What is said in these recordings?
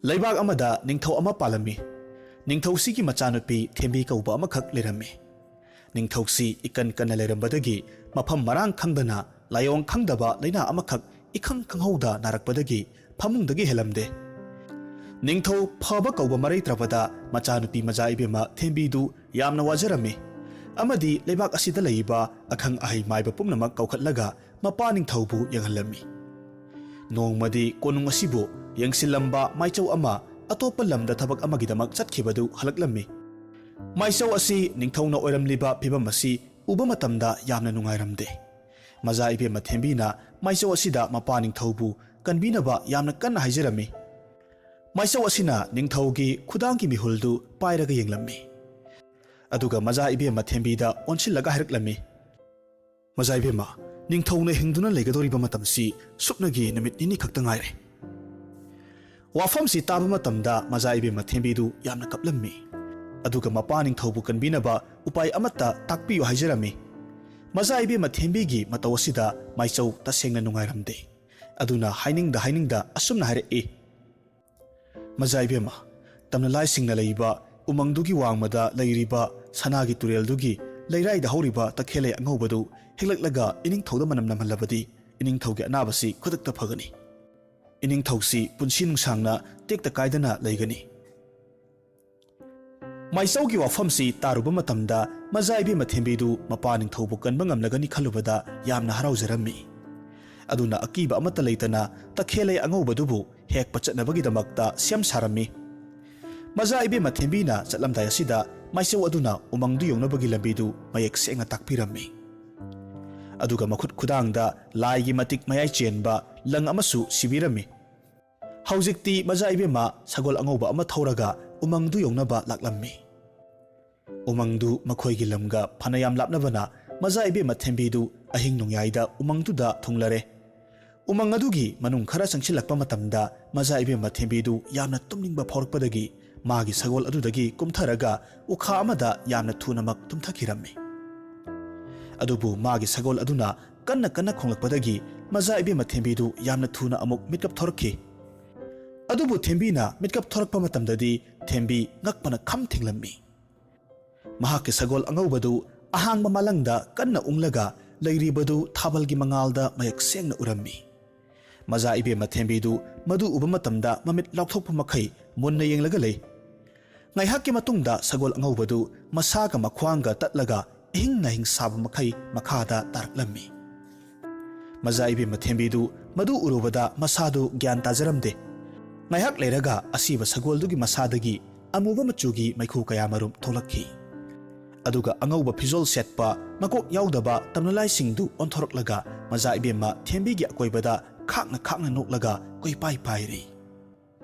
ꯂꯩꯕꯥꯛ ꯑꯃꯗ ꯅꯤꯡꯊꯧ ꯑꯃ ꯄꯥꯜꯂꯝꯃꯤ꯫ ꯅꯤꯡꯊꯧꯁꯤꯒꯤ ꯃꯆꯥꯅꯨꯄꯤ ꯊꯦꯝꯕꯤ ꯀꯧꯕ ꯑꯃꯈꯛ ꯂꯩꯔꯝꯃꯤ꯫ ꯅꯤꯡꯊꯧꯁꯤ ꯏꯀꯟ ꯀꯟꯅ ꯂꯩꯔꯝꯕꯗꯒꯤ ꯃꯐꯝ ꯃꯔꯥꯡ ꯈꯪꯗꯅ ꯂꯥꯏꯑꯣꯡ ꯈꯪꯗꯕ ꯂꯩꯅꯥ ꯑꯃꯈꯛ ꯏꯈꯪ ꯈꯪꯍꯧꯗ ꯅꯥꯔꯛꯄꯗꯒꯤ ꯐꯃꯨꯡꯗꯒꯤ ꯍꯦꯜꯂꯝꯗꯦ꯫ ꯅꯤꯡꯊꯧ ꯐꯕ ꯀꯧꯕ ꯃꯔꯩꯇ꯭ꯔꯕꯗ ꯃꯆꯥꯅꯨꯄꯤ ꯃꯆꯥ ꯏꯕꯦꯝꯃ ꯊꯦꯝꯕꯤꯗꯨ ꯌꯥꯝꯅ ꯋꯥꯖꯔꯝꯃꯤ꯫ ꯑꯃꯗꯤ ꯂꯩꯕꯥꯛ ꯑꯁꯤꯗ ꯂꯩꯕ ꯑꯈꯪ ꯑꯍꯩ ꯃꯥꯏꯕ ꯄꯨꯝꯅꯃꯛ ꯀꯧꯈꯠꯂꯒ ꯃꯄꯥ ꯅꯤꯡꯊꯧꯕꯨ ꯌꯦꯡꯍꯜꯂꯝꯃꯤ꯫ ꯅꯣꯡꯃꯗꯤ ꯀꯣꯅꯨꯡ ꯑꯁꯤꯕꯨ ꯌꯦꯡꯁꯤꯜꯂꯝꯕ ꯃꯥꯏꯆꯧ ꯑꯃ ꯑꯇꯣꯞꯄ ꯂꯝꯗ ꯊꯕꯛ ꯑꯃꯒꯤꯗꯃꯛ ꯆꯠꯈꯤꯕꯗꯨ ꯍꯜꯂꯛꯂꯝꯃꯤ꯫ ꯃꯥꯏꯆꯧ ꯑꯁꯤ ꯅꯤꯡꯊꯧꯅ ꯑꯣꯏꯔꯝꯂꯤꯕ ꯐꯤꯚꯝ ꯑꯁꯤ ꯎꯕ ꯃꯇꯝꯗ ꯌꯥꯝꯅ ꯅꯨꯡꯉꯥꯏꯔꯝꯗꯦ꯫ ꯃꯆꯥ ꯏꯕꯦꯝꯃ ꯊꯦꯝꯕꯤꯅ ꯃꯥꯏꯆꯧ ꯑꯁꯤꯗ ꯃꯄꯥ ꯅꯤꯡꯊꯧꯕꯨ ꯀꯟꯕꯤꯅꯕ ꯌꯥꯝꯅ ꯀꯟꯅ ꯍꯥꯏꯖꯔꯝꯃꯤ꯫ ꯃꯥꯏꯆꯧ ꯑꯁꯤꯅ ꯅꯤꯡꯊꯧꯒꯤ ꯈꯨꯗꯥꯡꯒꯤ ꯃꯤꯍꯨꯜꯗꯨ ꯄꯥꯏꯔꯒ ꯌꯦꯡꯂꯝꯃꯤ꯫ ꯑꯗꯨꯒ ꯃꯆꯥ ꯏꯕꯦꯝꯃ ꯊꯦꯝꯕꯤꯗ ꯑꯣꯟꯁꯤꯜꯂꯒ ꯍꯥꯏꯔꯛꯂꯝꯃꯤ, "ꯃꯆꯥ ꯏꯕꯦꯝꯃ, ꯅꯤꯡꯊꯧꯅ ꯍꯤꯡꯗꯨꯅ ꯂꯩꯒꯗꯧꯔꯤꯕ ꯃꯇꯝꯁꯤ ꯁꯨꯞꯅꯒꯤ ꯅꯨꯃꯤꯠ ꯅꯤꯅꯤ ꯈꯛꯇ ꯉꯥꯏꯔꯦ." ꯋꯥꯐꯝꯁꯤ ꯇꯥꯕ ꯃꯇꯝꯗ ꯃꯆꯥ ꯏꯕꯦꯝꯃ ꯊꯦꯝꯕꯤꯗꯨ ꯌꯥꯝꯅ ꯀꯞꯂꯝꯃꯤ꯫ ꯑꯗꯨꯒ ꯃꯄꯥ ꯅꯤꯡꯊꯧꯕꯨ ꯀꯟꯕꯤꯅꯕ ꯎꯄꯥꯏ ꯑꯃꯠꯇ ꯇꯥꯛꯄꯤꯌꯨ ꯍꯥꯏꯖꯔꯝꯃꯤ꯫ ꯃꯆꯥ ꯏꯕꯦꯝꯃ ꯊꯦꯝꯕꯤꯒꯤ ꯃꯇꯧ ꯑꯁꯤꯗ ꯃꯥꯏꯆꯧ ꯇꯁꯦꯡꯅ ꯅꯨꯡꯉꯥꯏꯔꯝꯗꯦ꯫ ꯑꯗꯨꯅ ꯍꯥꯏꯅꯤꯡꯗ ꯑꯁꯨꯝꯅ ꯍꯥꯏꯔꯛꯏ, "ꯃꯆꯥ ꯏꯕꯦꯝꯃ, ꯇꯝꯅꯂꯥꯏꯁꯤꯡꯅ ꯂꯩꯕ ꯎꯃꯪꯗꯨꯒꯤ ꯋꯥꯡꯃꯗ ꯂꯩꯔꯤꯕ ꯁꯅꯥꯒꯤ ꯇꯨꯔꯦꯜꯗꯨꯒꯤ ꯂꯩꯔꯥꯏꯗ ꯍꯧꯔꯤꯕ ꯇꯈꯦꯜꯂꯩ ꯑꯉꯧꯕꯗꯨ ꯍꯦꯛꯂꯛꯂꯒ ꯏꯅꯤꯡꯊꯧꯗ ꯃꯅꯝ ꯅꯝꯍꯜꯂꯕꯗꯤ ꯏꯅꯤꯡꯊꯧꯒꯤ ꯑꯅꯥꯕꯁꯤ ꯈꯨꯗꯛꯇ ꯐꯒꯅꯤ꯫ ꯏꯅꯤꯡꯊꯧꯁꯤ ꯄꯨꯟꯁꯤ ꯅꯨꯡꯁꯥꯡꯅ ꯇꯦꯛꯇ ꯀꯥꯏꯗꯅ ꯂꯩꯒꯅꯤ." ꯃꯥꯏꯆꯧꯒꯤ ꯋꯥꯐꯝꯁꯤ ꯇꯥꯔꯨꯕ ꯃꯇꯝꯗ ꯃꯆꯥ ꯏꯕꯦꯝꯃ ꯊꯦꯝꯕꯤꯗꯨ ꯃꯄꯥ ꯅꯤꯡꯊꯧꯕꯨ ꯀꯟꯕ ꯉꯝꯂꯒꯅꯤ ꯈꯜꯂꯨꯕꯗ ꯌꯥꯝꯅ ꯍꯔꯥꯎꯖꯔꯝꯃꯤ꯫ ꯑꯗꯨꯅ ꯑꯀꯤꯕ ꯑꯃꯠꯇ ꯂꯩꯇꯅ ꯇꯈꯦꯜꯂꯩ ꯑꯉꯧꯕꯗꯨꯕꯨ ꯍꯦꯛꯄ ꯆꯠꯅꯕꯒꯤꯗꯃꯛꯇ ꯁꯦꯝ ꯁꯥꯔꯝꯃꯤ꯫ ꯃꯆꯥ ꯏꯕꯦꯝꯃ ꯊꯦꯝꯕꯤꯅ ꯆꯠꯂꯝꯗꯥꯏ ꯑꯁꯤꯗ ꯃꯥꯏꯆꯧ ꯑꯗꯨꯅ ꯎꯃꯪꯗꯨ ꯌꯧꯅꯕꯒꯤ ꯂꯝꯕꯤꯗꯨ ꯃꯌꯦꯛ ꯁꯦꯡꯅ ꯇꯥꯛꯄꯤꯔꯝꯃꯤ꯫ ꯑꯗꯨꯒ ꯃꯈꯨꯠ ꯈꯨꯗꯥꯡꯗ ꯂꯥꯏꯒꯤ ꯃꯇꯤꯛ ꯃꯌꯥꯏ ꯆꯦꯟꯕ ꯂꯪ ꯑꯃꯁꯨ ꯁꯤꯕꯤꯔꯝꯃꯤ꯫ ꯍꯧꯖꯤꯛꯇꯤ ꯃꯆꯥ ꯏꯕꯦꯝꯃ ꯁꯒꯣꯜ ꯑꯉꯧꯕ ꯑꯃ ꯊꯧꯔꯒ ꯎꯃꯪꯗꯨ ꯌꯧꯅꯕ ꯂꯥꯛꯂꯝꯃꯤ꯫ ꯎꯃꯪꯗꯨ ꯃꯈꯣꯏꯒꯤ ꯂꯝꯒ ꯐꯅꯌꯥꯝ ꯂꯥꯞꯅꯕꯅ ꯃꯆꯥ ꯏꯕꯦꯝꯃ ꯊꯦꯝꯕꯤꯗꯨ ꯑꯍꯤꯡ ꯅꯣꯡꯌꯥꯏꯗ ꯎꯃꯪꯗꯨꯗ ꯊꯨꯡꯂꯔꯦ꯫ ꯎꯃꯪ ꯑꯗꯨꯒꯤ ꯃꯅꯨꯡ ꯈꯔ ꯆꯪꯁꯤꯜꯂꯛꯄ ꯃꯇꯝꯗ ꯃꯆꯥ ꯏꯕꯦꯝꯃ ꯊꯦꯝꯕꯤꯗꯨ ꯌꯥꯝꯅ ꯇꯨꯝꯅꯤꯡꯕ ꯐꯥꯎꯔꯛꯄꯗꯒꯤ ꯃꯥꯒꯤ ꯁꯒꯣꯜ ꯑꯗꯨꯗꯒꯤ ꯀꯨꯝꯊꯔꯒ ꯎꯈꯥ ꯑꯃꯗ ꯌꯥꯝꯅ ꯊꯨꯅꯃꯛ ꯇꯨꯝꯊꯈꯤꯔꯝꯃꯤ꯫ ꯑꯗꯨꯕꯨ ꯃꯥꯒꯤ ꯁꯒꯣꯜ ꯑꯗꯨꯅ ꯀꯟꯅ ꯀꯟꯅ ꯈꯣꯡꯂꯛꯄꯗꯒꯤ ꯃꯆꯥ ꯏꯕꯦꯝꯃ ꯊꯦꯝꯕꯤꯗꯨ ꯌꯥꯝꯅ ꯊꯨꯅ ꯑꯃꯨꯛ ꯃꯤꯠꯀꯞ ꯊꯣꯔꯛꯈꯤ꯫ ꯑꯗꯨꯕꯨ ꯊꯦꯝꯕꯤꯅ ꯃꯤꯠꯀꯞ ꯊꯣꯔꯛꯄ ꯃꯇꯝꯗꯗꯤ ꯊꯦꯝꯕꯤ ꯉꯛꯄꯅ ꯈꯝ ꯊꯦꯡꯂꯝꯃꯤ꯫ ꯃꯍꯥꯛꯀꯤ ꯁꯒꯣꯜ ꯑꯉꯧꯕꯗꯨ ꯑꯍꯥꯡꯕ ꯃꯥꯂꯪꯗ ꯀꯟꯅ ꯎꯪꯂꯒ ꯂꯩꯔꯤꯕꯗꯨ ꯊꯥꯕꯜꯒꯤ ꯃꯉꯥꯜꯗ ꯃꯌꯦꯛ ꯁꯦꯡꯅ ꯎꯔꯝꯃꯤ꯫ ꯃꯆꯥ ꯏꯕꯦꯝꯃ ꯊꯦꯝꯕꯤꯗꯨ ꯃꯗꯨ ꯎꯕ ꯃꯇꯝꯗ ꯃꯃꯤꯠ ꯂꯥꯎꯊꯣꯛꯄ ꯃꯈꯩ ꯃꯨꯟꯅ ꯌꯦꯡꯂꯒ ꯂꯩ꯫ ꯉꯥꯏꯍꯥꯛꯀꯤ ꯃꯇꯨꯡꯗ ꯁꯒꯣꯜ ꯑꯉꯧꯕꯗꯨ ꯃꯁꯥꯒ ꯃꯈ꯭ꯋꯥꯡꯒ ꯇꯠꯂꯒ ꯏꯍꯤꯡ ꯅꯥꯍꯤꯡ ꯁꯥꯕ ꯃꯈꯩ ꯃꯈꯥꯗ ꯇꯥꯔꯛꯂꯝꯃꯤ꯫ ꯃꯆꯥ ꯏꯕꯦꯝꯃ ꯊꯦꯝꯕꯤꯗꯨ ꯃꯗꯨ ꯎꯔꯨꯕꯗ ꯃꯁꯥꯗꯨ ꯒ꯭ꯌꯥꯟ ꯇꯥꯖꯔꯝꯗꯦ꯫ ꯉꯥꯏꯍꯥꯛ ꯂꯩꯔꯒ ꯑꯁꯤꯕ ꯁꯒꯣꯜꯗꯨꯒꯤ ꯃꯁꯥꯗꯒꯤ ꯑꯃꯨꯕ ꯃꯆꯨꯒꯤ ꯃꯩꯈꯨ ꯀꯌꯥꯃꯔꯨꯝ ꯊꯣꯛꯂꯛꯈꯤ꯫ ꯑꯗꯨꯒ ꯑꯉꯧꯕ ꯐꯤꯖꯣꯜ ꯁꯦꯠꯄ ꯃꯀꯣꯛ ꯌꯥꯎꯗꯕ ꯇꯝꯅꯂꯥꯏꯁꯤꯡꯗꯨ ꯑꯣꯟꯊꯣꯔꯛꯂꯒ ꯃꯆꯥ ꯏꯕꯦꯝꯃ ꯊꯦꯝꯕꯤꯒꯤ ꯑꯀꯣꯏꯕꯗ ꯈꯥꯛꯅ ꯅꯣꯛꯂꯒ ꯀꯣꯏꯄꯥꯏ ꯄꯥꯏꯔꯤ꯫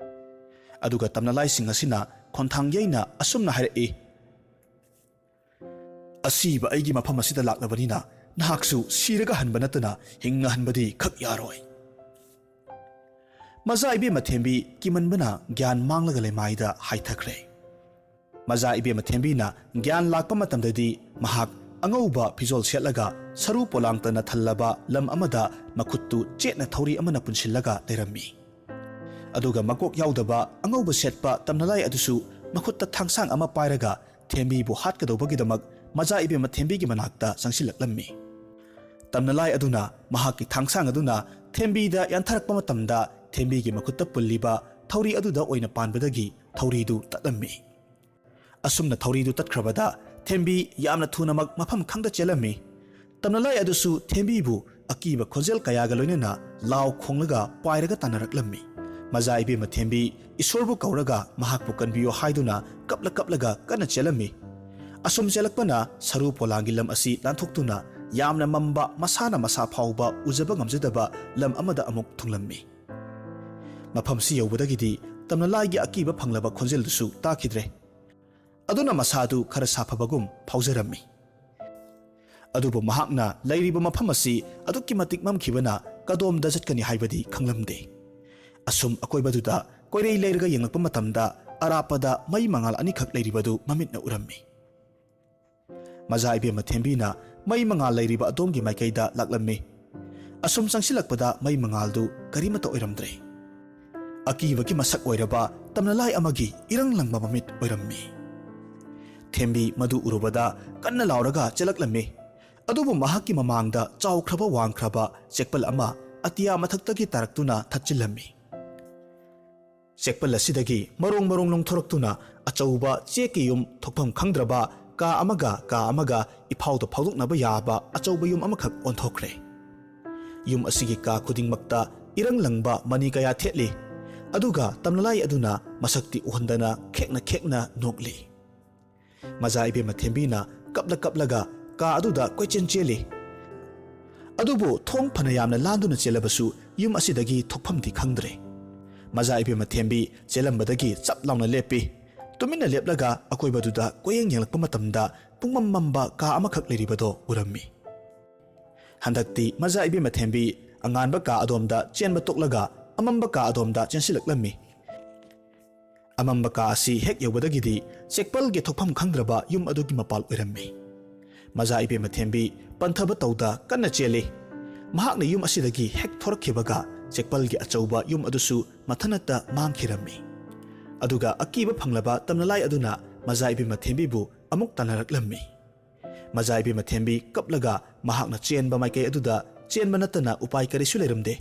ꯑꯗꯨꯒ ꯇꯝꯅꯂꯥꯏꯁꯤꯡ ꯑꯁꯤꯅ ꯈꯣꯟꯊꯥꯡ ꯌꯩꯅ ꯑꯁꯨꯝꯅ ꯍꯥꯏꯔꯛꯏ, "ꯑꯁꯤꯕ ꯑꯩꯒꯤ ꯃꯐꯝ ꯑꯁꯤꯗ ꯂꯥꯛꯂꯕꯅꯤꯅ ꯅꯍꯥꯛꯁꯨ ꯁꯤꯔꯒ ꯍꯟꯕ ꯅꯠꯇꯅ ꯍꯤꯡꯅ ꯍꯟꯕꯗꯤ ꯈꯛ ꯌꯥꯔꯣꯏ." ꯃꯆꯥ ꯏꯕꯦꯝꯃ ꯊꯦꯝꯕꯤ ꯀꯤꯃꯟꯕꯅ ꯒ꯭ꯌꯥꯟ ꯃꯥꯡꯂꯒ ꯂꯩꯃꯥꯏꯗ ꯍꯥꯏꯊꯈ꯭ꯔꯦ꯫ ꯃꯆꯥ ꯏꯕꯦꯝꯃ ꯊꯦꯝꯕꯤꯅ ꯒ꯭ꯌꯥꯟ ꯂꯥꯛꯄ ꯃꯇꯝꯗꯗꯤ ꯃꯍꯥꯛ ꯑꯉꯧꯕ ꯐꯤꯖꯣꯜ ꯁꯦꯠꯂꯒ ꯁꯔꯨ ꯄꯣꯂꯥꯡꯇꯅ ꯊꯜꯂꯕ ꯂꯝ ꯑꯃꯗ ꯃꯈꯨꯠꯇꯨ ꯆꯦꯠꯅ ꯊꯧꯔꯤ ꯑꯃꯅ ꯄꯨꯟꯁꯤꯜꯂꯒ ꯂꯩꯔꯝꯃꯤ꯫ ꯑꯗꯨꯒ ꯃꯀꯣꯛ ꯌꯥꯎꯗꯕ ꯑꯉꯧꯕ ꯁꯦꯠꯄ ꯇꯝꯅꯂꯥꯏ ꯑꯗꯨꯁꯨ ꯃꯈꯨꯠꯇ ꯊꯥꯡꯁꯥꯡ ꯑꯃ ꯄꯥꯏꯔꯒ ꯊꯦꯝꯕꯤꯕꯨ ꯍꯥꯠꯀꯗꯧꯕꯒꯤꯗꯃꯛ ꯃꯆꯥ ꯏꯕꯦꯝꯃ ꯊꯦꯝꯕꯤꯒꯤ ꯃꯅꯥꯛꯇ ꯆꯪꯁꯤꯜꯂꯛꯂꯝꯃꯤ꯫ ꯇꯝꯅꯂꯥꯏ ꯑꯗꯨꯅ ꯃꯍꯥꯛꯀꯤ ꯊꯥꯡꯁꯥꯡ ꯑꯗꯨꯅ ꯊꯦꯝꯕꯤꯗ ꯌꯥꯟꯊꯔꯛꯄ ꯃꯇꯝꯗ ꯊꯦꯝꯕꯤꯒꯤ ꯃꯈꯨꯠꯇ ꯄꯨꯜꯂꯤꯕ ꯊꯧꯔꯤ ꯑꯗꯨꯗ ꯑꯣꯏꯅ ꯄꯥꯟꯕꯗꯒꯤ ꯊꯧꯔꯤꯗꯨ ꯇꯠꯂꯝꯃꯤ꯫ ꯑꯁꯨꯝꯅ ꯊꯧꯔꯤꯗꯨ ꯇꯠꯈ꯭ꯔꯕꯗ ꯊꯦꯝꯕꯤ ꯌꯥꯝꯅ ꯊꯨꯅꯃꯛ ꯃꯐꯝ ꯈꯪꯗ ꯆꯦꯜꯂꯝꯃꯤ꯫ ꯇꯝꯅꯂꯥꯏ ꯑꯗꯨꯁꯨ ꯊꯦꯝꯕꯤꯕꯨ ꯑꯀꯤꯕ ꯈꯣꯟꯖꯦꯜ ꯀꯌꯥꯒ ꯂꯣꯏꯅꯅ ꯂꯥꯎ ꯈꯣꯡꯂꯒ ꯄꯥꯏꯔꯒ ꯇꯥꯟꯅꯔꯛꯂꯝꯃꯤ꯫ ꯃꯆꯥ ꯏꯕꯦꯝꯃ ꯊꯦꯝꯕꯤ ꯏꯁꯣꯔꯕꯨ ꯀꯧꯔꯒ ꯃꯍꯥꯛꯄꯨ ꯀꯟꯕꯤꯌꯣ ꯍꯥꯏꯗꯨꯅ ꯀꯞꯂꯒ ꯀꯟꯅ ꯆꯦꯜꯂꯝꯃꯤ꯫ ꯑꯁꯨꯝ ꯆꯦꯜꯂꯛꯄꯅ ꯁꯔꯨ ꯄꯣꯂꯥꯡꯒꯤ ꯂꯝ ꯑꯁꯤ ꯂꯥꯟꯊꯣꯛꯇꯨꯅ ꯌꯥꯝꯅ ꯃꯝꯕ ꯃꯁꯥꯅ ꯃꯁꯥ ꯐꯥꯎꯕ ꯎꯖꯕ ꯉꯝꯖꯗꯕ ꯂꯝ ꯑꯃꯗ ꯑꯃꯨꯛ ꯊꯨꯡꯂꯝꯃꯤ꯫ ꯃꯐꯝꯁꯤ ꯌꯧꯕꯗꯒꯤꯗꯤ ꯇꯝꯅꯂꯥꯏꯒꯤ ꯑꯀꯤꯕ ꯐꯪꯂꯕ ꯈꯣꯟꯖꯦꯜꯗꯨꯁꯨ ꯇꯥꯈꯤꯗ꯭ꯔꯦ꯫ ꯑꯗꯨꯅ ꯃꯁꯥꯗꯨ ꯈꯔ ꯁꯥꯐꯕꯒꯨꯝ ꯐꯥꯎꯖꯔꯝꯃꯤ꯫ ꯑꯗꯨꯕꯨ ꯃꯍꯥꯛꯅ ꯂꯩꯔꯤꯕ ꯃꯐꯝ ꯑꯁꯤ ꯑꯗꯨꯛꯀꯤ ꯃꯇꯤꯛ ꯃꯝꯈꯤꯕꯅ ꯀꯗꯣꯝꯗ ꯆꯠꯀꯅꯤ ꯍꯥꯏꯕꯗꯤ ꯈꯪꯂꯝꯗꯦ꯫ ꯑꯁꯨꯝ ꯑꯀꯣꯏꯕꯗꯨꯗ ꯀꯣꯏꯔꯩ ꯂꯩꯔꯒ ꯌꯦꯡꯂꯛꯄ ꯃꯇꯝꯗ ꯑꯔꯥꯞꯄꯗ ꯃꯩ ꯃꯉꯥꯜ ꯑꯅꯤꯈꯛ ꯂꯩꯔꯤꯕꯗꯨ ꯃꯃꯤꯠꯅ ꯎꯔꯝꯃꯤ꯫ ꯃꯆꯥ ꯏꯕꯦꯝꯃ ꯊꯦꯝꯕꯤꯅ ꯃꯩ ꯃꯉꯥꯜ ꯂꯩꯔꯤꯕ ꯑꯗꯣꯝꯒꯤ ꯃꯥꯏꯀꯩꯗ ꯂꯥꯛꯂꯝꯃꯤ꯫ ꯑꯁꯨꯝ ꯆꯪꯁꯤꯜꯂꯛꯄꯗ ꯃꯩ ꯃꯉꯥꯜꯗꯨ ꯀꯔꯤꯃꯠꯇ ꯑꯣꯏꯔꯝꯗ꯭ꯔꯦ꯫ ꯑꯀꯤꯕꯒꯤ ꯃꯁꯛ ꯑꯣꯏꯔꯕ ꯇꯝꯅꯂꯥꯏ ꯑꯃꯒꯤ ꯏꯔꯪ ꯂꯪꯕ ꯃꯃꯤꯠ ꯑꯣꯏꯔꯝꯃꯤ꯫ ꯊꯦꯝꯕꯤ ꯃꯗꯨ ꯎꯔꯨꯕꯗ ꯀꯟꯅ ꯂꯥꯎꯔꯒ ꯆꯦꯜꯂꯛꯂꯝꯃꯤ꯫ ꯑꯗꯨꯕꯨ ꯃꯍꯥꯛꯀꯤ ꯃꯃꯥꯡꯗ ꯆꯥꯎꯈ꯭ꯔꯕ ꯋꯥꯡꯈ꯭ꯔꯕ ꯆꯦꯛꯄꯜ ꯑꯃ ꯑꯇꯤꯌꯥ ꯃꯊꯛꯇꯒꯤ ꯇꯥꯔꯛꯇꯨꯅ ꯊꯠꯆꯤꯜꯂꯝꯃꯤ꯫ ꯆꯦꯛꯄꯜ ꯑꯁꯤꯗꯒꯤ ꯃꯔꯣꯡ ꯃꯔꯣꯡ ꯂꯣꯡꯊꯣꯔꯛꯇꯨꯅ ꯑꯆꯧꯕ ꯆꯦꯛꯀꯤ ꯌꯨꯝ ꯊꯣꯛꯐꯝ ꯈꯪꯗ꯭ꯔꯕ ꯀꯥ ꯑꯃꯒ ꯏꯐꯥꯎꯗ ꯐꯥꯎꯗꯣꯛꯅꯕ ꯌꯥꯕ ꯑꯆꯧꯕ ꯌꯨꯝ ꯑꯃꯈꯛ ꯑꯣꯟꯊꯣꯛꯈ꯭ꯔꯦ꯫ ꯌꯨꯝ ꯑꯁꯤꯒꯤ ꯀꯥ ꯈꯨꯗꯤꯡꯃꯛꯇ ꯏꯔꯪ ꯂꯪꯕ ꯃꯅꯤ ꯀꯌꯥ ꯊꯦꯠꯂꯤ꯫ ꯑꯗꯨꯒ ꯇꯝꯅꯂꯥꯏ ꯑꯗꯨꯅ ꯃꯁꯛꯇꯤ ꯎꯍꯟꯗꯅ ꯈꯦꯛꯅ ꯅꯣꯛꯂꯤ꯫ ꯃꯖꯥ ꯏꯕꯦꯝꯃ ꯊꯦꯝꯕꯤꯅ ꯀꯞꯂꯒ ꯀꯥ ꯑꯗꯨꯗ ꯀꯣꯏꯆꯦꯟ ꯆꯦꯜꯂꯤ꯫ ꯑꯗꯨꯕꯨ ꯊꯣꯡ ꯐꯅ ꯌꯥꯝꯅ ꯂꯥꯟꯗꯨꯅ ꯆꯦꯜꯂꯕꯁꯨ ꯌꯨꯝ ꯑꯁꯤꯗꯒꯤ ꯊꯣꯛꯐꯝꯗꯤ ꯈꯪꯗ꯭ꯔꯦ꯫ ꯃꯖꯥ ꯏꯕꯦꯝꯃ ꯊꯦꯝꯕꯤ ꯆꯦꯜꯂꯝꯕꯗꯒꯤ ꯆꯞ ꯂꯥꯎꯅ ꯂꯦꯞꯄꯤ꯫ ꯇꯨꯃꯤꯟꯅ ꯂꯦꯞꯂꯒ ꯑꯀꯣꯏꯕꯗꯨꯗ ꯀꯣꯌꯦꯡ ꯌꯦꯡꯂꯛꯄ ꯃꯇꯝꯗ ꯄꯨꯡꯃꯝ ꯃꯝꯕ ꯀꯥ ꯑꯃꯈꯛ ꯂꯩꯔꯤꯕꯗꯣ ꯎꯔꯝꯃꯤ꯫ ꯍꯟꯗꯛꯇꯤ ꯃꯖꯥ ꯏꯕꯦꯝꯃ ꯊꯦꯝꯕꯤ ꯑꯉꯥꯟꯕ ꯀꯥ ꯑꯗꯣꯝꯗ ꯆꯦꯟꯕ ꯇꯣꯛꯂꯒ ꯑꯃꯝꯕ ꯀꯥ ꯑꯗꯣꯝꯗ ꯆꯦꯟꯁꯤꯜꯂꯛꯂꯝꯃꯤ꯫ ꯑꯃꯝꯕ ꯀꯥ ꯑꯁꯤ ꯍꯦꯛ ꯌꯧꯕꯗꯒꯤꯗꯤ ꯆꯦꯛꯄꯜꯒꯤ ꯊꯣꯛꯐꯝ ꯈꯪꯗ꯭ꯔꯕ ꯌꯨꯝ ꯑꯗꯨꯒꯤ ꯃꯄꯥꯜ ꯑꯣꯏꯔꯝꯃꯤ꯫ ꯃꯖꯥ ꯏꯕꯦꯝꯃ ꯊꯦꯝꯕꯤ ꯄꯟꯊꯕ ꯇꯧꯗ ꯀꯟꯅ ꯆꯦꯜꯂꯤ꯫ ꯃꯍꯥꯛꯅ ꯌꯨꯝ ꯑꯁꯤꯗꯒꯤ ꯍꯦꯛ ꯊꯣꯔꯛꯈꯤꯕꯒ ꯆꯦꯛꯄꯜꯒꯤ ꯑꯆꯧꯕ ꯌꯨꯝ ꯑꯗꯨꯁꯨ ꯃꯊꯟꯇ ꯃꯥꯡꯈꯤꯔꯝꯃꯤ꯫ ꯑꯗꯨꯒ ꯑꯀꯤꯕ ꯐꯪꯂꯕ ꯇꯝꯅꯂꯥꯏ ꯑꯗꯨꯅ ꯃꯖꯥ ꯏꯕꯦꯝꯃ ꯊꯦꯝꯕꯤꯕꯨ ꯑꯃꯨꯛ ꯇꯥꯟꯅꯔꯛꯂꯝꯃꯤ꯫ ꯃꯖꯥ ꯏꯕꯦꯝꯃ ꯊꯦꯝꯕꯤ ꯀꯞꯂꯒ ꯃꯍꯥꯛꯅ ꯆꯦꯟꯕ ꯃꯥꯏꯀꯩ ꯑꯗꯨꯗ ꯆꯦꯟꯕ ꯅꯠꯇꯅ ꯎꯄꯥꯏ ꯀꯔꯤꯁꯨ ꯂꯩꯔꯝꯗꯦ꯫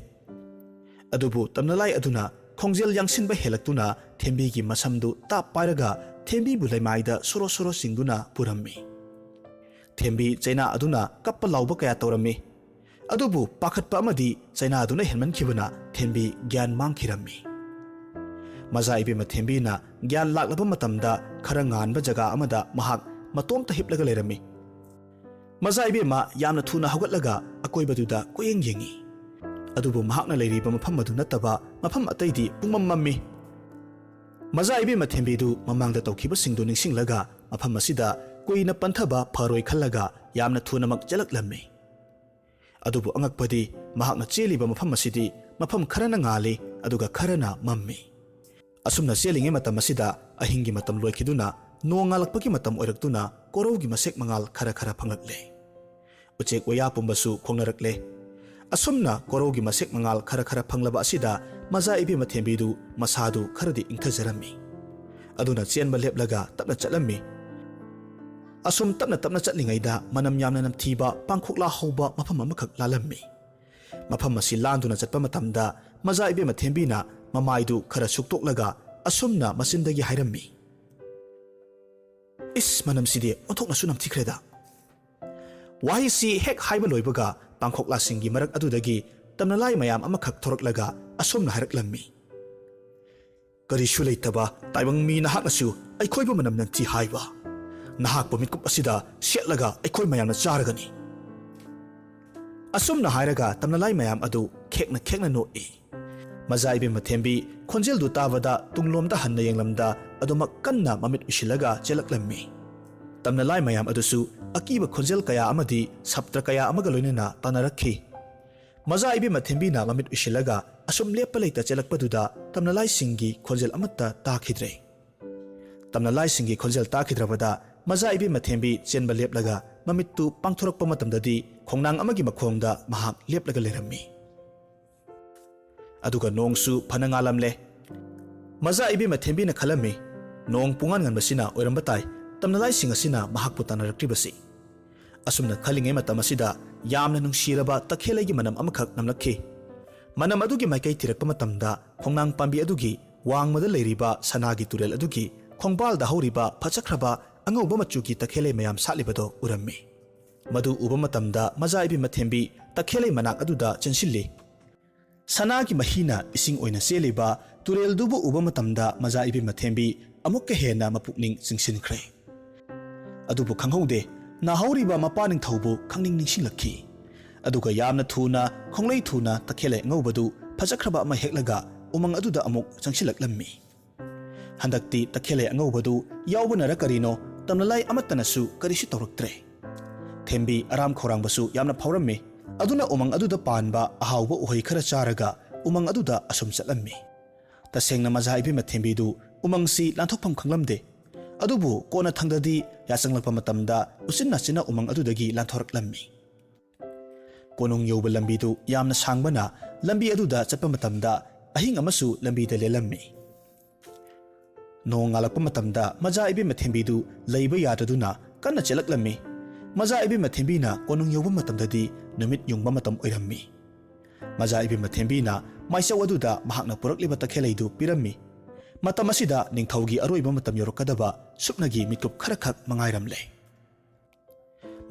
ꯑꯗꯨꯕꯨ ꯇꯝꯅꯂꯥꯏ ꯑꯗꯨꯅ ꯈꯣꯡꯖꯦꯜ ꯌꯥꯡꯁꯤꯟꯕ ꯍꯦꯜꯂꯛꯇꯨꯅ ꯊꯦꯝꯕꯤꯒꯤ ꯃꯁꯝꯗꯨ ꯇꯥꯞ ꯄꯥꯏꯔꯒ ꯊꯦꯝꯕꯤꯕꯨ ꯂꯩꯃꯥꯏꯗ ꯁꯣꯔꯣ ꯆꯤꯡꯗꯨꯅ ꯄꯨꯔꯝꯃꯤ꯫ ꯊꯦꯝꯕꯤ ꯆꯩꯅꯥ ꯑꯗꯨꯅ ꯀꯞꯄ ꯂꯥꯎꯕ ꯀꯌꯥ ꯇꯧꯔꯝꯃꯤ꯫ ꯑꯗꯨꯕꯨ ꯄꯥꯈꯠꯄ ꯑꯃꯗꯤ ꯆꯩꯅꯥ ꯑꯗꯨꯅ ꯍꯦꯟꯃꯟꯈꯤꯕꯅ ꯊꯦꯝꯕꯤ ꯒ꯭ꯌꯥꯟ ꯃꯥꯡꯈꯤꯔꯝꯃꯤ꯫ ꯃꯖꯥ ꯏꯕꯦꯝꯃ ꯊꯦꯝꯕꯤꯅ ꯒ꯭ꯌꯥꯟ ꯂꯥꯛꯂꯕ ꯃꯇꯝꯗ ꯈꯔ ꯉꯥꯟꯕ ꯖꯒꯥ ꯑꯃꯗ ꯃꯍꯥꯛ ꯃꯇꯣꯝꯇ ꯍꯤꯞꯂꯒ ꯂꯩꯔꯝꯃꯤ꯫ ꯃꯖꯥ ꯏꯕꯦꯝꯃ ꯌꯥꯝꯅ ꯊꯨꯅ ꯍꯧꯒꯠꯂꯒ ꯑꯀꯣꯏꯕꯗꯨꯗ ꯀꯣꯌꯦꯡ ꯌꯦꯡꯉꯤ꯫ ꯑꯗꯨꯕꯨ ꯃꯍꯥꯛꯅ ꯂꯩꯔꯤꯕ ꯃꯐꯝ ꯑꯗꯨ ꯅꯠꯇꯕ ꯃꯐꯝ ꯑꯇꯩꯗꯤ ꯄꯨꯡꯃꯝ ꯃꯝꯃꯤ꯫ ꯃꯖꯥ ꯏꯕꯦꯝꯃ ꯊꯦꯝꯕꯤꯗꯨ ꯃꯃꯥꯡꯗ ꯇꯧꯈꯤꯕꯁꯤꯡꯗꯨ ꯅꯤꯡꯁꯤꯡꯂꯒ ꯃꯐꯝ ꯑꯁꯤꯗ ꯀꯨꯏꯅ ꯄꯟꯊꯕ ꯐꯔꯣꯏ ꯈꯜꯂꯒ ꯌꯥꯝꯅ ꯊꯨꯅꯃꯛ ꯆꯦꯜꯂꯛꯂꯝꯃꯤ꯫ ꯑꯗꯨꯕꯨ ꯑꯉꯛꯄꯗꯤ ꯃꯍꯥꯛꯅ ꯆꯦꯜꯂꯤꯕ ꯃꯐꯝ ꯑꯁꯤꯗꯤ ꯃꯐꯝ ꯈꯔꯅ ꯉꯥꯜꯂꯤ ꯑꯗꯨꯒ ꯈꯔꯅ ꯃꯝꯃꯤ꯫ ꯑꯁꯨꯝꯅ ꯆꯦꯜꯂꯤꯉꯩ ꯃꯇꯝ ꯑꯁꯤꯗ ꯑꯍꯤꯡꯒꯤ ꯃꯇꯝ ꯂꯣꯏꯈꯤꯗꯨꯅ ꯅꯣꯡ ꯉꯥꯜꯂꯛꯄꯒꯤ ꯃꯇꯝ ꯑꯣꯏꯔꯛꯇꯨꯅ ꯀꯣꯔꯧꯒꯤ ꯃꯁꯦꯛ ꯃꯉꯥꯜ ꯈꯔ ꯐꯪꯂꯛꯂꯦ꯫ ꯎꯆꯦꯛ ꯋꯥꯌꯥ ꯄꯨꯝꯕꯁꯨ ꯈꯣꯡꯅꯔꯛꯂꯦ꯫ ꯑꯁꯨꯝꯅ ꯀꯣꯔꯧꯒꯤ ꯃꯁꯦꯛ ꯃꯉꯥꯜ ꯈꯔ ꯐꯪꯂꯕ ꯑꯁꯤꯗ ꯃꯖꯥ ꯏꯕꯦꯝꯃ ꯊꯦꯝꯕꯤꯗꯨ ꯃꯁꯥꯗꯨ ꯈꯔꯗꯤ ꯏꯪꯊꯖꯔꯝꯃꯤ꯫ ꯑꯗꯨꯅ ꯆꯦꯟꯕ ꯂꯦꯞꯂꯒ ꯇꯞꯅ ꯆꯠꯂꯝꯃꯤ꯫ ꯑꯁꯨꯝ ꯇꯞꯅ ꯆꯠꯂꯤꯉꯩꯗ ꯃꯅꯝ ꯌꯥꯝꯅ ꯅꯝꯊꯤꯕ ꯄꯥꯡꯈꯣꯛꯂꯥ ꯍꯧꯕ ꯃꯐꯝ ꯑꯃꯈꯛ ꯂꯥꯜꯂꯝꯃꯤ꯫ ꯃꯐꯝ ꯑꯁꯤ ꯂꯥꯟꯗꯨꯅ ꯆꯠꯄ ꯃꯇꯝꯗ ꯃꯖꯥ ꯏꯕꯦꯝꯃ ꯊꯦꯝꯕꯤꯅ ꯃꯃꯥꯏꯗꯨ ꯈꯔ ꯁꯨꯛꯇꯣꯛꯂꯒ ꯑꯁꯨꯝꯅ ꯃꯆꯤꯟꯗꯒꯤ ꯍꯥꯏꯔꯝꯃꯤ, "ꯏꯁ, ꯃꯅꯝꯁꯤꯗꯤ ꯑꯣꯟꯊꯣꯛꯅꯁꯨ ꯅꯝꯊꯤꯈ꯭ꯔꯦꯗ"꯫ ꯋꯥꯍꯩꯁꯤ ꯍꯦꯛ ꯍꯥꯏꯕ ꯂꯣꯏꯕꯒ ꯄꯥꯡꯈꯣꯛꯂꯥꯁꯤꯡꯒꯤ ꯃꯔꯛ ꯑꯗꯨꯗꯒꯤ ꯇꯝꯅꯂꯥꯏ ꯃꯌꯥꯝ ꯑꯃꯈꯛ ꯊꯣꯔꯛꯂꯒ ꯑꯁꯨꯝꯅ ꯍꯥꯏꯔꯛꯂꯝꯃꯤ, "ꯀꯔꯤꯁꯨ ꯂꯩꯇꯕ ꯇꯥꯏꯕꯪ ꯃꯤ ꯅꯍꯥꯛꯅꯁꯨ ꯑꯩꯈꯣꯏꯕꯨ ꯃꯅꯝ ꯅꯝꯊꯤ ꯍꯥꯏꯕ? ꯅꯍꯥꯛꯄꯨ ꯃꯤꯠꯀꯨꯞ ꯑꯁꯤꯗ ꯁꯦꯠꯂꯒ ꯑꯩꯈꯣꯏ ꯃꯌꯥꯝꯅ ꯆꯥꯔꯒꯅꯤ"꯫ ꯑꯁꯨꯝꯅ ꯍꯥꯏꯔꯒ ꯇꯝꯅꯂꯥꯏ ꯃꯌꯥꯝ ꯑꯗꯨ ꯈꯦꯛꯅ ꯅꯣꯛꯏ꯫ ꯃꯖꯥ ꯏꯕꯦꯝꯃ ꯊꯦꯝꯕꯤ ꯈꯣꯟꯖꯦꯜꯗꯨ ꯇꯥꯕꯗ ꯇꯨꯡꯂꯣꯝꯗ ꯍꯟꯅ ꯌꯦꯡꯂꯝꯗ ꯑꯗꯨꯃꯛ ꯀꯟꯅ ꯃꯃꯤꯠ ꯎꯏꯁꯤꯜꯂꯒ ꯆꯦꯜꯂꯛꯂꯝꯃꯤ꯫ ꯇꯝꯅꯂꯥꯏ ꯃꯌꯥꯝ ꯑꯗꯨꯁꯨ ꯑꯀꯤꯕ ꯈꯣꯟꯖꯦꯜ ꯀꯌꯥ ꯑꯃꯗꯤ ꯁꯞꯇ꯭ꯔ ꯀꯌꯥ ꯑꯃꯒ ꯂꯣꯏꯅꯅ ꯇꯥꯟꯅꯔꯛꯈꯤ꯫ ꯃꯖꯥ ꯏꯕꯦꯝꯃ ꯊꯦꯝꯕꯤꯅ ꯃꯃꯤꯠ ꯎꯏꯁꯤꯜꯂꯒ ꯑꯁꯨꯝ ꯂꯦꯞꯄ ꯂꯩꯇ ꯆꯦꯜꯂꯛꯄꯗꯨꯗ ꯇꯝꯅꯂꯥꯏꯁꯤꯡꯒꯤ ꯈꯣꯟꯖꯦꯜ ꯑꯃꯠꯇ ꯇꯥꯈꯤꯗ꯭ꯔꯦ꯫ ꯇꯝꯅꯂꯥꯏꯁꯤꯡꯒꯤ ꯈꯣꯟꯖꯦꯜ ꯇꯥꯈꯤꯗ꯭ꯔꯕꯗ ꯃꯖꯥ ꯏꯕꯦꯝꯃ ꯊꯦꯝꯕꯤ ꯆꯦꯟꯕ ꯂꯦꯞꯂꯒ ꯃꯃꯤꯠꯇꯨ ꯄꯥꯡꯊꯣꯔꯛꯄ ꯃꯇꯝꯗꯗꯤ ꯈꯣꯡꯅꯥꯡ ꯑꯃꯒꯤ ꯃꯈꯣꯡꯗ ꯃꯍꯥꯛ ꯂꯦꯞꯂꯒ ꯂꯩꯔꯝꯃꯤ꯫ ꯑꯗꯨꯒ ꯅꯣꯡꯁꯨ ꯐꯅ ꯉꯥꯜꯂꯝꯂꯦ꯫ ꯃꯖꯥ ꯏꯕꯦꯝꯃ ꯊꯦꯝꯕꯤꯅ ꯈꯜꯂꯝꯃꯤ, ꯅꯣꯡ ꯄꯨꯡꯉꯥꯟ ꯉꯟꯕꯁꯤꯅ ꯑꯣꯏꯔꯝꯕ ꯇꯥꯏ ꯇꯝꯅꯂꯥꯏꯁꯤꯡ ꯑꯁꯤꯅ ꯃꯍꯥꯛꯄꯨ ꯇꯥꯟꯅꯔꯛꯇ꯭ꯔꯤꯕꯁꯤ꯫ ꯑꯁꯨꯝꯅ ꯈꯜꯂꯤꯉꯩ ꯃꯇꯝ ꯑꯁꯤꯗ ꯌꯥꯝꯅ ꯅꯨꯡꯁꯤꯔꯕ ꯇꯈꯦꯜꯂꯩꯒꯤ ꯃꯅꯝ ꯑꯃꯈꯛ ꯅꯝꯂꯛꯈꯤ꯫ ꯃꯅꯝ ꯑꯗꯨꯒꯤ ꯃꯥꯏꯀꯩ ꯊꯤꯔꯛꯄ ꯃꯇꯝꯗ ꯈꯣꯡꯅꯥꯡ ꯄꯥꯝꯕꯤ ꯑꯗꯨꯒꯤ ꯋꯥꯡꯃꯗ ꯂꯩꯔꯤꯕ ꯁꯅꯥꯒꯤ ꯇꯨꯔꯦꯜ ꯑꯗꯨꯒꯤ ꯈꯣꯡꯕꯥꯜꯗ ꯍꯧꯔꯤꯕ ꯐꯖꯈ꯭ꯔꯕ ꯑꯉꯧꯕ ꯃꯆꯨꯒꯤ ꯇꯈꯦꯜꯂꯩ ꯃꯌꯥꯝ ꯁꯥꯠꯂꯤꯕꯗꯣ ꯎꯔꯝꯃꯤ꯫ ꯃꯗꯨ ꯎꯕ ꯃꯇꯝꯗ ꯃꯖꯥ ꯏꯕꯦꯝꯃ ꯊꯦꯝꯕꯤ ꯇꯈꯦꯜꯂꯩ ꯃꯅꯥꯛ ꯑꯗꯨꯗ ꯆꯦꯟꯁꯤꯜꯂꯤ꯫ ꯁꯅꯥꯒꯤ ꯃꯍꯤꯅ ꯏꯁꯤꯡ ꯑꯣꯏꯅ ꯆꯦꯜꯂꯤꯕ ꯇꯨꯔꯦꯜꯗꯨꯕꯨ ꯎꯕ ꯃꯇꯝꯗ ꯃꯖꯥ ꯏꯕꯦꯝꯃ ꯊꯦꯝꯕꯤ ꯑꯃꯨꯛꯀ ꯍꯦꯟꯅ ꯃꯄꯨꯛꯅꯤꯡ ꯆꯤꯡꯁꯤꯟꯈ꯭ꯔꯦ꯫ ꯑꯗꯨꯕꯨ ꯈꯪꯍꯧꯗꯦ, ꯅꯥꯍꯧꯔꯤꯕ ꯃꯄꯥ ꯅꯤꯡꯊꯧꯕꯨ ꯈꯪꯅꯤꯡ ꯅꯤꯡꯁꯤꯡꯂꯛꯈꯤ꯫ ꯑꯗꯨꯒ ꯌꯥꯝꯅ ꯊꯨꯅ ꯈꯣꯡꯂꯩ ꯊꯨꯅ ꯇꯈꯦꯜꯂꯩ ꯑꯉꯧꯕꯗꯨ ꯐꯖꯈ꯭ꯔꯕ ꯑꯃ ꯍꯦꯛꯂꯒ ꯎꯃꯪ ꯑꯗꯨꯗ ꯑꯃꯨꯛ ꯆꯪꯁꯤꯜꯂꯛꯂꯝꯃꯤ꯫ ꯍꯟꯗꯛꯇꯤ ꯇꯈꯦꯜꯂꯩ ꯑꯉꯧꯕꯗꯨ ꯌꯥꯎꯕꯅꯔ ꯀꯔꯤꯅꯣ ꯇꯝꯅꯂꯥꯏ ꯑꯃꯠꯇꯅꯁꯨ ꯀꯔꯤꯁꯨ ꯇꯧꯔꯛꯇ꯭ꯔꯦ꯫ ꯊꯦꯝꯕꯤ ꯑꯔꯥꯝ ꯈꯧꯔꯥꯡꯕꯁꯨ ꯌꯥꯝꯅ ꯐꯥꯎꯔꯝꯃꯤ꯫ ꯑꯗꯨꯅ ꯎꯃꯪ ꯑꯗꯨꯗ ꯄꯥꯟꯕ ꯑꯍꯥꯎꯕ ꯎꯍꯩ ꯈꯔ ꯆꯥꯔꯒ ꯎꯃꯪ ꯑꯗꯨꯗ ꯑꯁꯨꯝ ꯆꯠꯂꯝꯃꯤ꯫ ꯇꯁꯦꯡꯅ ꯃꯖꯥ ꯏꯕꯦꯝꯃ ꯊꯦꯝꯕꯤꯗꯨ ꯎꯃꯪꯁꯤ ꯂꯥꯟꯊꯣꯛꯐꯝ ꯈꯪꯂꯝꯗꯦ꯫ ꯑꯗꯨꯕꯨ ꯀꯣꯟꯅ ꯊꯪꯗꯗꯤ ꯌꯥꯆꯪꯂꯛꯄ ꯃꯇꯝꯗ ꯎꯆꯤꯟ ꯅꯥꯆꯤꯟꯅ ꯎꯃꯪ ꯑꯗꯨꯗꯒꯤ ꯂꯥꯟꯊꯣꯔꯛꯂꯝꯃꯤ꯫ ꯀꯣꯅꯨꯡ ꯌꯧꯕ ꯂꯝꯕꯤꯗꯨ ꯌꯥꯝꯅ ꯁꯥꯡꯕꯅ ꯂꯝꯕꯤ ꯑꯗꯨꯗ ꯆꯠꯄ ꯃꯇꯝꯗ ꯑꯍꯤꯡ ꯑꯃꯁꯨ ꯂꯝꯕꯤꯗ ꯂꯦꯜꯂꯝꯃꯤ꯫ ꯅꯣꯡ ꯉꯥꯜꯂꯛꯄ ꯃꯇꯝꯗ ꯃꯖꯥ ꯏꯕꯦꯝꯃ ꯊꯦꯝꯕꯤꯗꯨ ꯂꯩꯕ ꯌꯥꯗꯗꯨꯅ ꯀꯟꯅ ꯆꯦꯜꯂꯛꯂꯝꯃꯤ꯫ ꯃꯖꯥ ꯏꯕꯦꯝꯃ ꯊꯦꯝꯕꯤꯅ ꯀꯣꯅꯨꯡ ꯌꯧꯕ ꯃꯇꯝꯗꯗꯤ ꯅꯨꯃꯤꯠ ꯌꯨꯡꯕ ꯃꯇꯝ ꯑꯣꯏꯔꯝꯃꯤ꯫ ꯃꯖꯥ ꯏꯕꯦꯝꯃ ꯊꯦꯝꯕꯤꯅ ꯃꯥꯏꯆꯧ ꯑꯗꯨꯗ ꯃꯍꯥꯛꯅ ꯄꯨꯔꯛꯂꯤꯕ ꯇꯈꯦꯜꯂꯩꯗꯨ ꯄꯤꯔꯝꯃꯤ꯫ ꯃꯇꯝ ꯑꯁꯤꯗ ꯅꯤꯡꯊꯧꯒꯤ ꯑꯔꯣꯏꯕ ꯃꯇꯝ ꯌꯧꯔꯛꯀꯗꯕ ꯁꯨꯞꯅꯒꯤ ꯃꯤꯠꯀꯨꯞ ꯈꯔꯈꯛ ꯃꯉꯥꯏꯔꯝꯂꯦ꯫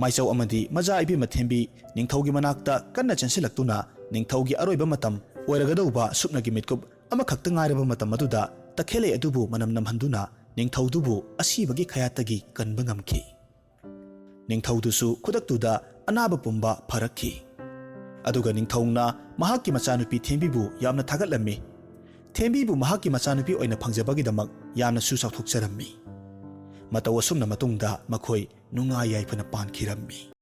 ꯃꯥꯏꯆꯧ ꯑꯃꯗꯤ ꯃꯖꯥ ꯏꯕꯦꯝꯃ ꯊꯦꯝꯕꯤ ꯅꯤꯡꯊꯧꯒꯤ ꯃꯅꯥꯛꯇ ꯀꯟꯅ ꯆꯦꯟꯁꯤꯜꯂꯛꯇꯨꯅ ꯅꯤꯡꯊꯧꯒꯤ ꯑꯔꯣꯏꯕ ꯃꯇꯝ ꯑꯣꯏꯔꯒꯗꯧꯕ ꯁꯨꯞꯅꯒꯤ ꯃꯤꯠꯀꯨꯞ ꯑꯃꯈꯛꯇ ꯉꯥꯏꯔꯕ ꯃꯇꯝ ꯑꯗꯨꯗ ꯇꯈꯦꯜꯂꯩ ꯑꯗꯨꯕꯨ ꯃꯅꯝ ꯅꯝꯍꯟꯗꯨꯅ ꯅꯤꯡꯊꯧꯗꯨꯕꯨ ꯑꯁꯤꯕꯒꯤ ꯈꯌꯥꯠꯇꯒꯤ ꯀꯟꯕ ꯉꯝꯈꯤ꯫ ꯅꯤꯡꯊꯧꯗꯨꯁꯨ ꯈꯨꯗꯛꯇꯨꯗ ꯑꯅꯥꯕ ꯄꯨꯝꯕ ꯐꯔꯛꯈꯤ꯫ ꯑꯗꯨꯒ ꯅꯤꯡꯊꯧꯅ ꯃꯍꯥꯛꯀꯤ ꯃꯆꯥꯅꯨꯄꯤ ꯊꯦꯝꯕꯤꯕꯨ ꯌꯥꯝꯅ ꯊꯥꯒꯠꯂꯝꯃꯤ꯫ ꯊꯦꯝꯕꯤꯕꯨ ꯃꯍꯥꯛꯀꯤ ꯃꯆꯥꯅꯨꯄꯤ ꯑꯣꯏꯅ ꯐꯪꯖꯕꯒꯤꯗꯃꯛ ꯌꯥꯝꯅꯁꯨ ꯆꯥꯎꯊꯣꯛꯆꯔꯝꯃꯤ꯫ ꯃꯇꯧ ꯑꯁꯨꯝꯅ ꯃꯇꯨꯡꯗ ꯃꯈꯣꯏ ꯅꯨꯡꯉꯥꯏ ꯌꯥꯏꯐꯅ ꯄꯥꯟꯈꯤꯔꯝꯃꯤ꯫